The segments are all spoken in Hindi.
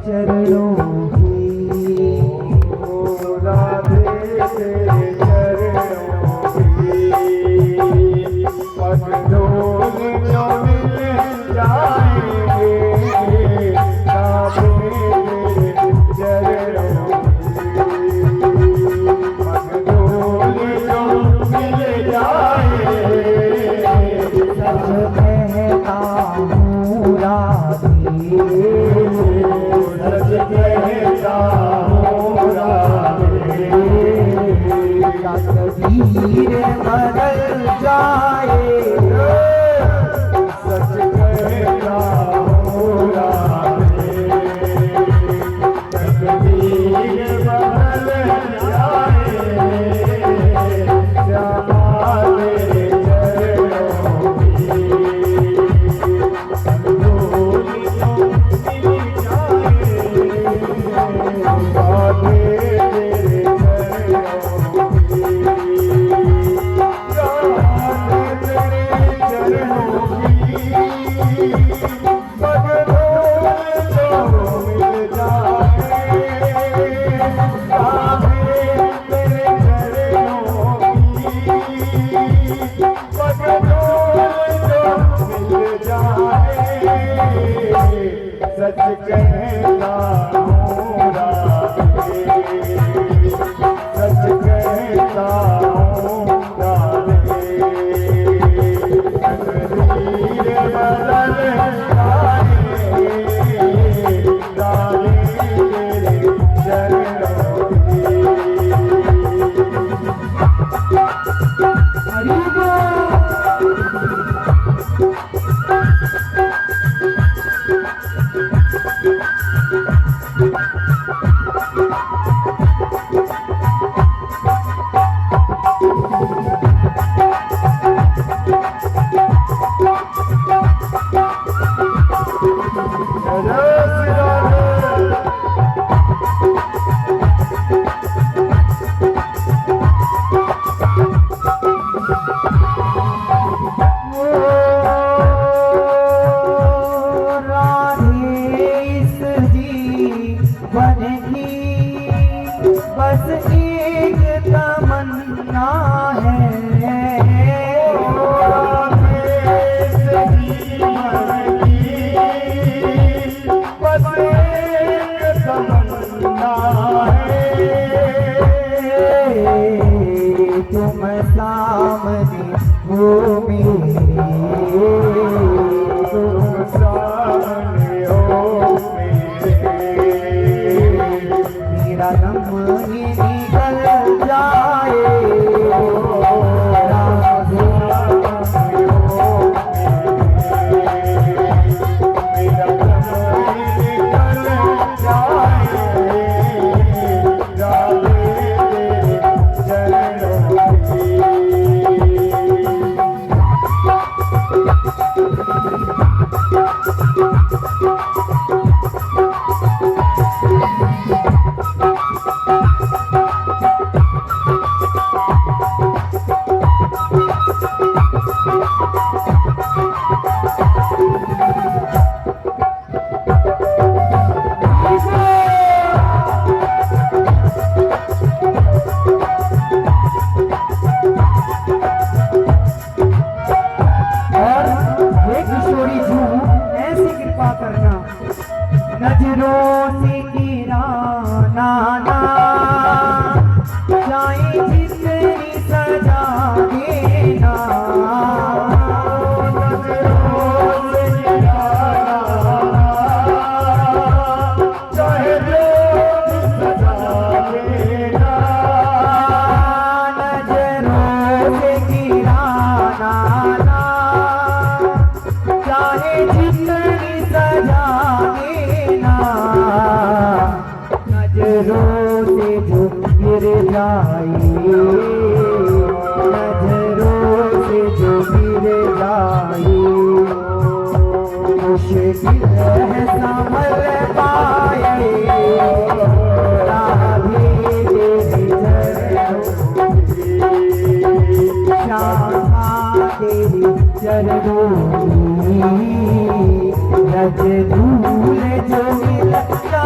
चरणों की, राधे तेरे चरणों की पगडोल जो मिल जाएंगे, राधे तेरे चरणों की पगडोल जो मिल जाएंगे। सच कहता हूँ राधे, सच कहता हूँ राधे, तकदीर बदल जाए, सच कहता हूँ राधे, तकदीर बदल जाए, श्यामा तेरे चरणों की पगडोल जो मिल जाए, राधे तेरे चरणों की, राधे तेरे चरणों की पगडोल जो मिल जाए, राधे तेरे चरणों की पगडोल जो मिल जाए। सच कहता हूँ राधे, सच कहता हूँ राधे, तकदीर बदल जाए, राधे तेरे चरणों की। हरि रस राधे राधे इस जीवन की बस एक तमन्ना है, बस एक तमन्ना है, तुम सामने हो मेरे, तुम सामने हो मेरे, मेरा दम ही निकल जाए, राधे सामने हो मेरे, मेरा दम निकल जाए, राधे तेरे चरणों की। और हे किशोरी जू ऐसी कृपा करना, नजरों से गिराना ना, चाहे जितनी सजा देना, नजरों से गिराना, चाहे जो भी सजा देना, नजरों से गिराना ना, चाहे जितनी सजा देना, नजरों से जो गिर जाए, नजरों से जो गिर जाए, मुश्किल है संभल पाए, राधे तेरे चरणों की, श्यामा तेरे चरणों की, रज धूल जो मिलता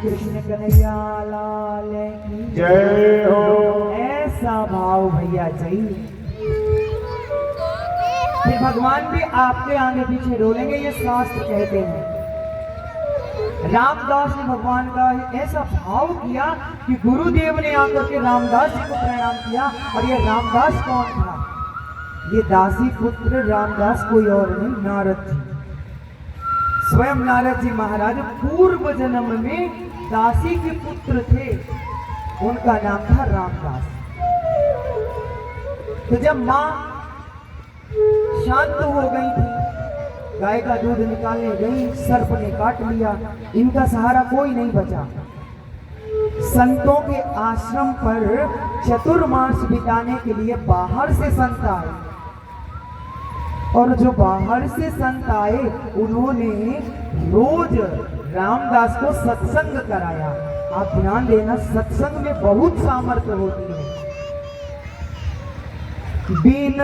कृष्ण कन्हैया लाल की जय हो। ऐसा भाव भैया चाहिए। फिर भगवान भी आपके आगे पीछे डोलेंगे, ये शास्त्र कहते हैं। रामदास ने भगवान का ऐसा भाव किया कि गुरुदेव ने आकर के रामदास जी को प्रणाम किया। और ये रामदास कौन था? ये दासी पुत्र रामदास कोई और नहीं, नारद जी। स्वयं नारद जी महाराज पूर्व जन्म में दासी के पुत्र थे, उनका नाम था रामदास। तो जब मां शांत हो गई थी, गाय का दूध निकालने गई, सर्प ने काट लिया, इनका सहारा कोई नहीं बचा। संतों के आश्रम पर चतुर्मास बिताने के लिए बाहर से संत आए, और जो बाहर से संत आए उन्होंने रोज रामदास को सत्संग कराया। आप ध्यान देना, सत्संग में बहुत सामर्थ्य होती है। बिन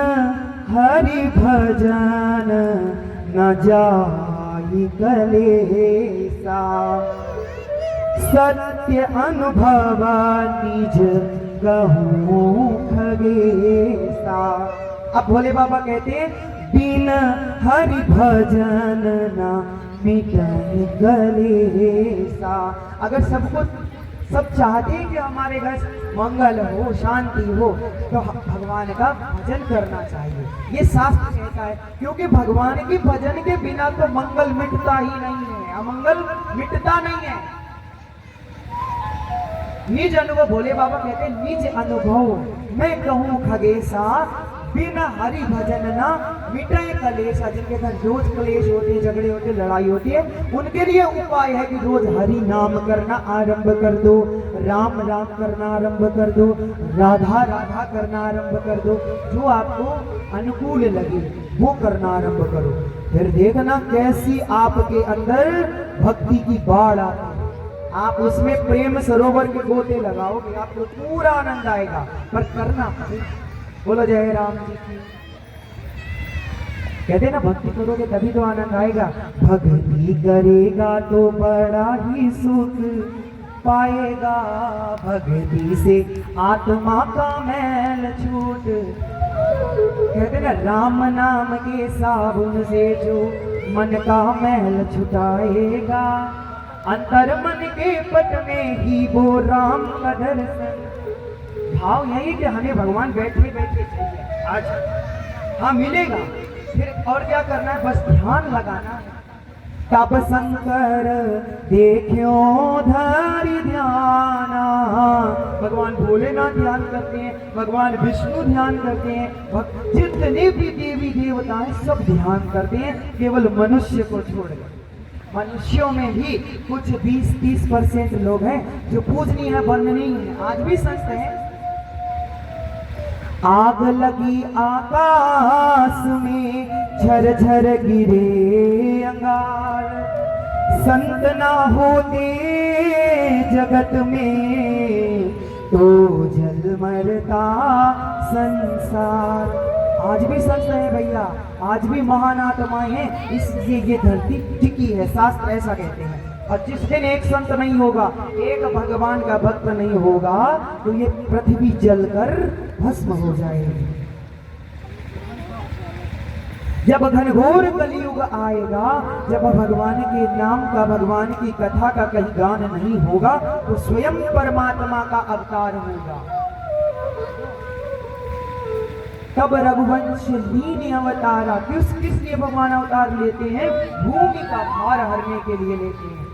हरि भजन न जाई कलेसा, सत्य अनुभव निज कहूँ खगेसा। अब भोले बाबा कहते हैं बिन हरि भजन न मिटन कलेसा। अगर सब चाहते हैं कि हमारे घर मंगल हो, शांति हो, तो भगवान का भजन करना चाहिए। ये शास्त्र कहता है, क्योंकि भगवान के भजन के बिना तो मंगल मिटता ही नहीं है, अमंगल मिटता नहीं है। निज अनुभव, भोले बाबा कहते हैं निज अनुभव मैं कहूँ खगेसा, बिना हरि भजन ना मिटे कलेसा। जिनके घर रोज क्लेश होते हैं, झगड़े होते हैं, लड़ाई होती है, उनके लिए उपाय है कि रोज हरि नाम करना आरंभ कर दो, राम राम करना आरंभ कर दो, राधा राधा करना आरंभ कर दो। जो आपको अनुकूल लगे वो करना आरंभ करो। फिर देखना कैसी आपके अंदर भक्ति की बाढ़ आती है। आप उसमें प्रेम सरोवर के गोते लगाओगे, आपको पूरा आनंद आएगा, पर करना पड़ेगा। बोलो जय राम जी की। कहते ना, भक्ति करोगे तभी तो आनंद आएगा। भक्ति करेगा तो बड़ा ही सुख पाएगा, भक्ति से आत्मा का मैल छूट। कहते ना, राम नाम के साबुन से जो मन का मैल छुटाएगा, अंतर मन के पट में ही वो राम का दर्शन। भाव यही कि हमें भगवान बैठे बैठे चाहिए आज। हाँ मिलेगा, फिर और क्या करना है, बस ध्यान लगाना है। तब शंकर देखियो धरि ध्याना, भगवान भोलेनाथ ध्यान करते हैं, भगवान विष्णु ध्यान करते हैं, जितने भी देवी देवता हैं सब ध्यान करते हैं, केवल मनुष्य को छोड़कर। मनुष्यों में भी कुछ 20-30% लोग हैं जो पूजनीय है, वंदनीय है, आज भी संत हैं। आग लगी आकाश में झरझर गिरे अंगार, संत ना होते जगत में तो जल मरता संसार। आज भी संत है भैया, आज भी महान आत्माएं हैं, इसलिए ये धरती टिकी है। शास्त्र ऐसा कहते हैं। और जिस दिन एक संत नहीं होगा, एक भगवान का भक्त नहीं होगा, तो ये पृथ्वी जलकर भस्म हो जाएगी। जब घनघोर कलयुग आएगा, जब भगवान के नाम का, भगवान की कथा का कहीं गान नहीं होगा, तो स्वयं परमात्मा का अवतार होगा। तब रघुवंश लीन अवतारा, किस लिए भगवान अवतार लेते हैं? भूमि का भार हरने के लिए लेते हैं।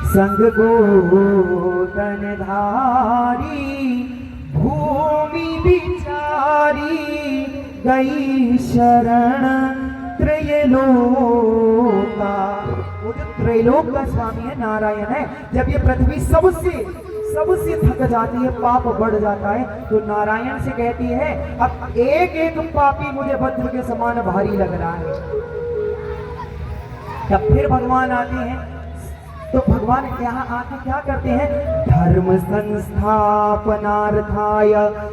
संग गोतन धारी भूमि बिचारी, गई शरण त्रैलोका। वो जो त्रैलोक का स्वामी है, नारायण है। जब ये पृथ्वी सबसे थक जाती है, पाप बढ़ जाता है, तो नारायण से कहती है अब एक एक पापी मुझे वज्र के समान भारी लग रहा है। तब फिर भगवान आते हैं, तो भगवान यहाँ आके क्या करते हैं? धर्म संस्थापनार्थाय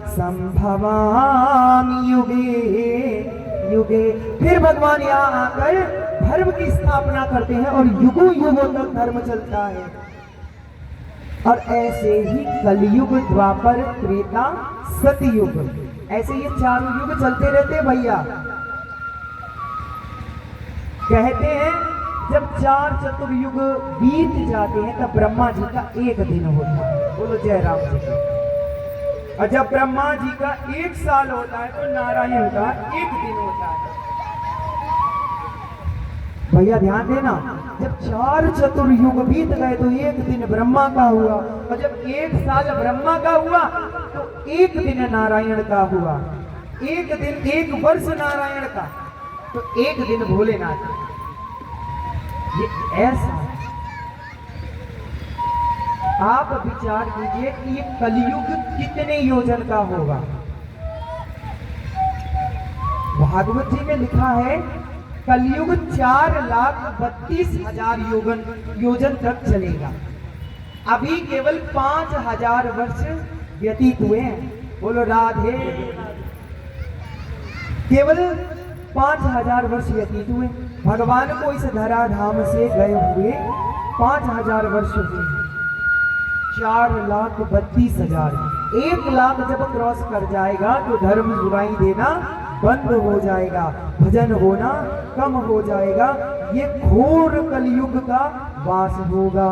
संभवामि युगे युगे। फिर भगवान यहाँ आकर धर्म की स्थापना करते हैं और युगों युगों तक धर्म चलता है। और ऐसे ही कलयुग, द्वापर, त्रेता, सतयुग, ऐसे ये चारों युग चलते रहते भैया। कहते हैं जब 4 चतुर्युग बीत जाते हैं तब ब्रह्मा जी का एक दिन होता है। बोलो जय राम जी। और जब ब्रह्मा जी का 1 साल होता है तो नारायण का 1 दिन होता है। भैया ध्यान देना, जब 4 चतुर्युग बीत गए तो 1 दिन ब्रह्मा का हुआ, और जब 1 साल ब्रह्मा का हुआ तो 1 दिन नारायण का हुआ। 1 दिन 1 वर्ष नारायण का, तो 1 दिन भोलेनाथ। ये ऐसा आप विचार कीजिए कि ये कलयुग कितने योजन का होगा। भागवत जी में लिखा है कलयुग 4,32,000 योजन तक चलेगा। अभी केवल 5,000 वर्ष व्यतीत हुए हैं। बोलो राधे। केवल 5,000 वर्ष व्यतीत हुए। भगवान को इस धराधाम से गए हुए 5,000 वर्ष हुए। 4,32,000। 1 लाख जब क्रॉस कर जाएगा तो धर्म सुनाई देना बंद हो जाएगा, भजन होना कम हो जाएगा। ये घोर कलयुग का वास होगा।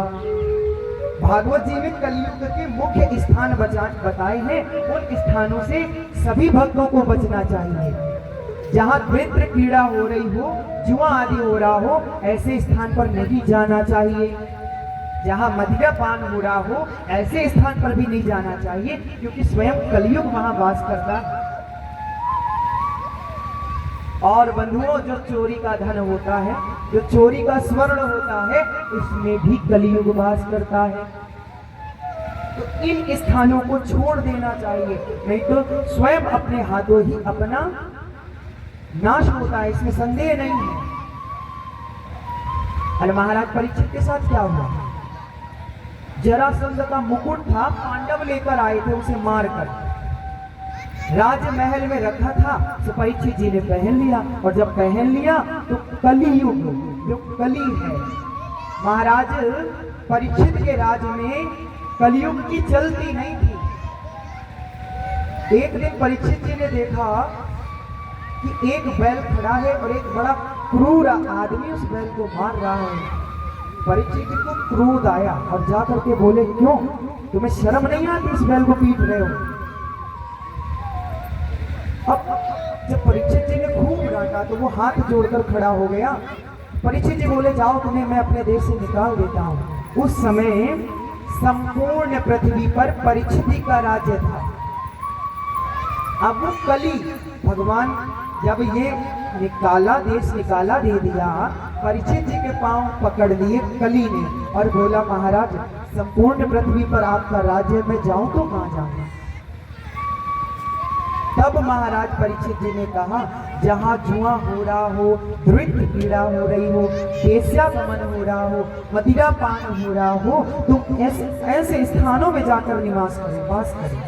भागवत जी में कलयुग के मुख्य स्थान बताए हैं। उन स्थानों से सभी भक्तों को बचना चाहिए। जहाँ द्वित्र पीड़ा हो रही हो, जुआ आदि हो रहा हो, ऐसे स्थान पर नहीं जाना चाहिए। जहाँ मदिरापान हो रहा हो, ऐसे स्थान पर भी नहीं जाना चाहिए, क्योंकि स्वयं कलयुग वहां वास करता। और बंधुओं, जो चोरी का धन होता है, जो चोरी का स्वर्ण होता है, इसमें भी कलयुग वास करता है। तो इन स्थानों को छोड़ देना चाहिए, नहीं तो स्वयं अपने हाथों ही अपना नाश होता है, इसमें संदेह नहीं है। अरे महाराज परीक्षित के साथ क्या हुआ? जरासंध का मुकुट था, पांडव लेकर आए थे उसे मारकर, राजमहल में रखा था। तो परीक्षित जी ने पहन लिया, और जब पहन लिया तो कलियुग, जो कली है, महाराज परीक्षित के राज में कलयुग की चलती नहीं थी। एक दिन परीक्षित जी ने देखा कि एक बैल खड़ा है और एक बड़ा क्रूर आदमी उस बैल को मार रहा है। परीक्षित जी को क्रोध आया और जाकर के बोले, क्यों तुम्हें शर्म नहीं आती इस बैल को पीट रहे हो? अब जब परीक्षित जी ने खूब डांटा तो वो हाथ जोड़कर खड़ा हो गया। परीक्षित जी बोले, जाओ तुम्हें मैं अपने देश से निकाल देता हूं। उस समय संपूर्ण पृथ्वी पर परीक्षित जी का राज्य था। अब वो कली भगवान जब ये देश निकाला दे दिया, परीक्षित जी के पांव पकड़ लिए कली ने और बोला, महाराज संपूर्ण पृथ्वी पर आपका राज्य, मैं जाऊं तो कहां जाऊंगा? तब महाराज परीक्षित जी ने कहा, जहां जुआ हो रहा हो, द्वैत पीड़ा हो रही हो, वेश्यागमन हो रहा हो, मदिरा पान हो रहा हो, तुम ऐसे स्थानों में जाकर निवास करो, वास करो।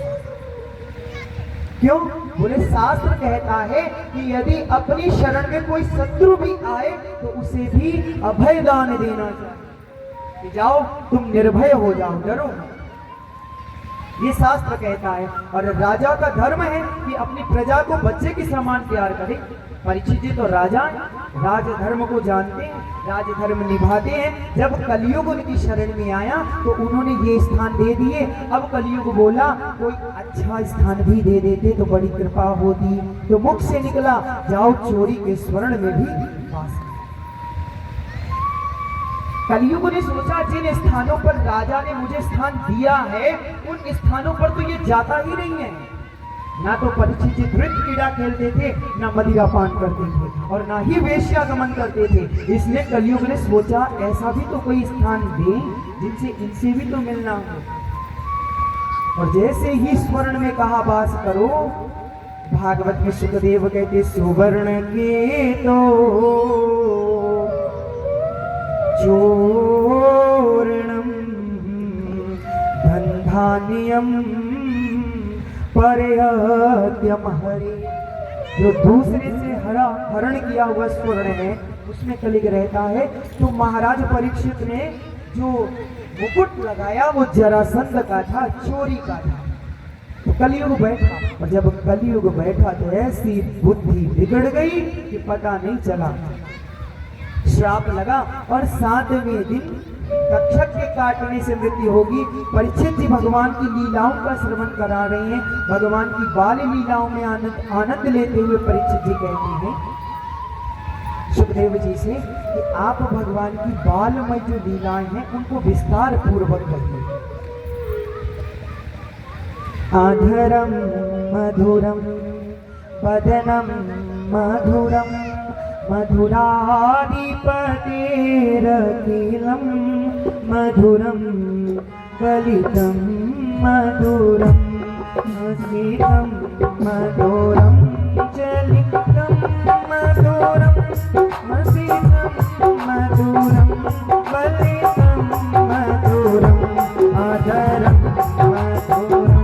क्यों? बोले, शास्त्र कहता है कि यदि अपनी शरण में कोई शत्रु भी आए तो उसे भी अभय दान देना चाहिए, कि जाओ तुम निर्भय हो जाओ, डरो मत। ये शास्त्र कहता है। और राजा का धर्म है कि अपनी प्रजा को बच्चे के समान प्यार करे। परीक्षित जी तो राजा हैं, राज धर्म को जानते हैं, राज धर्म निभाते हैं। जब कलियुग उनकी शरण में आया तो उन्होंने ये स्थान दे दिए। अब कलियुग बोला, कोई अच्छा स्थान भी दे देते तो बड़ी कृपा होती। तो मुख से निकला, जाओ चोरी के स्वर्ण में भी वास करो। कलियुग ने सोचा, जिन स्थानों पर राजा ने मुझे स्थान दिया है उन स्थानों पर तो ये जाता ही नहीं है। ना तो परीक्षित जी द्वैत क्रीड़ा खेलते थे, ना मदिरा पान करते थे, और ना ही वेश्यागमन करते थे। इसलिए कलियुग ने सोचा, ऐसा भी तो कोई स्थान दे जिनसे इनसे भी तो मिलना हो। और जैसे ही स्वर्ण में कहा वास करो, भागवत में सुखदेव कहते, सुवर्ण के तो चोरणम धनधान्यम परहत्यम हरे। जो दूसरे से हरण किया हुआ स्वर्ण है उसमें कलिग रहता है। तो महाराज परीक्षित ने जो मुकुट लगाया वो जरासंध का था, चोरी का था। तो कलियुग बैठा, और जब कलियुग बैठा तो ऐसी बुद्धि बिगड़ गई कि पता नहीं चला। श्राप लगा और 7वें दिन तक्षक के काटने से मृत्यु होगी। परीक्षित जी भगवान की लीलाओं का श्रवण करा रहे हैं। भगवान की बाल लीलाओं में आनंद लेते हुए परीक्षित जी कहते हैं सुखदेव जी से कि आप भगवान की बालमय जो लीलाएं हैं उनको विस्तार पूर्वक कहिए। आधरम मधुरम वदनम मधुरम मधुराधिपतेरखिलं मधुरं कलितं मधुरं मसीतं मधुरं चलितं मधुरं मसीतं मधुरं कलितं मधुरं आदरं मधुरं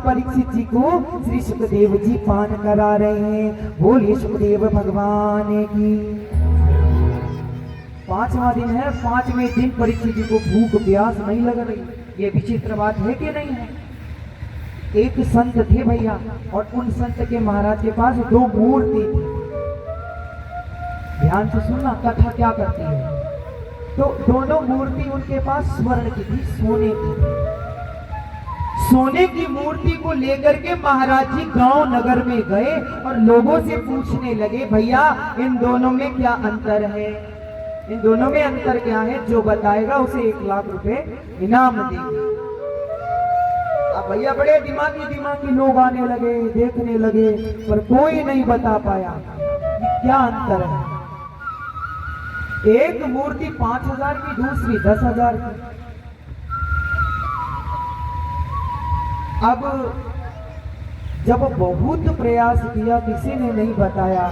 परीक्षित जी को श्री सुखदेव जी पान करा रहे हैं। बोलिए सुखदेव भगवान की। 5वां दिन है, 5वें दिन परीक्षित जी को भूख प्यास नहीं लग रही। ये विचित्र बात है कि नहीं है? एक संत थे भैया, और उन संत के महाराज के पास 2 मूर्ति थी। ध्यान से सुनना कथा क्या करती है। तो दोनों मूर्ति उनके पास स्वर्ण की थी, सोने की थी। सोने की मूर्ति को लेकर के महाराज जी गांव नगर में गए और लोगों से पूछने लगे, भैया इन दोनों में क्या अंतर है? इन दोनों में अंतर क्या है? जो बताएगा उसे 1 लाख रुपए इनाम देंगे। अब भैया बड़े दिमागी लोग आने लगे, देखने लगे, पर कोई नहीं बता पाया कि क्या अंतर है। एक मूर्ति 5,000 की, दूसरी 10,000 की। अब जब बहुत प्रयास किया, किसी ने नहीं बताया,